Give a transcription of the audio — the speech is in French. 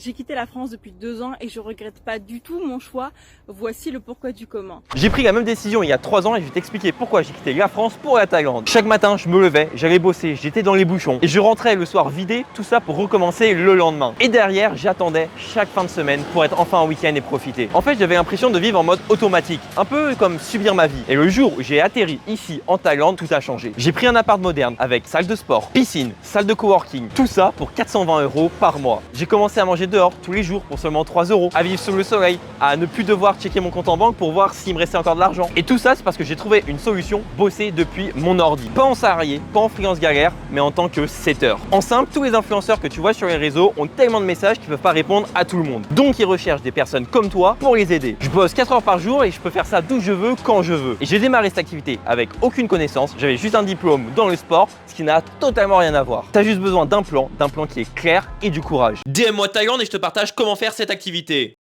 J'ai quitté la France depuis 2 ans et je regrette pas du tout mon choix. Voici le pourquoi du comment. J'ai pris la même décision il y a 3 ans et je vais t'expliquer pourquoi j'ai quitté la France pour la Thaïlande. Chaque matin, je me levais, j'allais bosser, j'étais dans les bouchons et je rentrais le soir vidé, tout ça pour recommencer le lendemain. Et derrière, j'attendais chaque fin de semaine pour être enfin en week-end et profiter. En fait, j'avais l'impression de vivre en mode automatique, un peu comme subir ma vie. Et le jour où j'ai atterri ici en Thaïlande, tout a changé. J'ai pris un appart moderne avec salle de sport, piscine, salle de coworking, tout ça pour 420 € par mois. J'ai commencé à manger dehors tous les jours pour seulement 3 €, à vivre sous le soleil, à ne plus devoir checker mon compte en banque pour voir s'il me restait encore de l'argent. Et tout ça, c'est parce que j'ai trouvé une solution, bosser depuis mon ordi. Pas en salarié, pas en freelance galère, mais en tant que setter. En simple, tous les influenceurs que tu vois sur les réseaux ont tellement de messages qu'ils peuvent pas répondre à tout le monde. Donc ils recherchent des personnes comme toi pour les aider. Je bosse 4 heures par jour et je peux faire ça d'où je veux, quand je veux. Et j'ai démarré cette activité avec aucune connaissance, j'avais juste un diplôme dans le sport, ce qui n'a totalement rien à voir. T'as juste besoin d'un plan qui est clair et du courage. DM-moi Thaïlande et je te partage comment faire cette activité.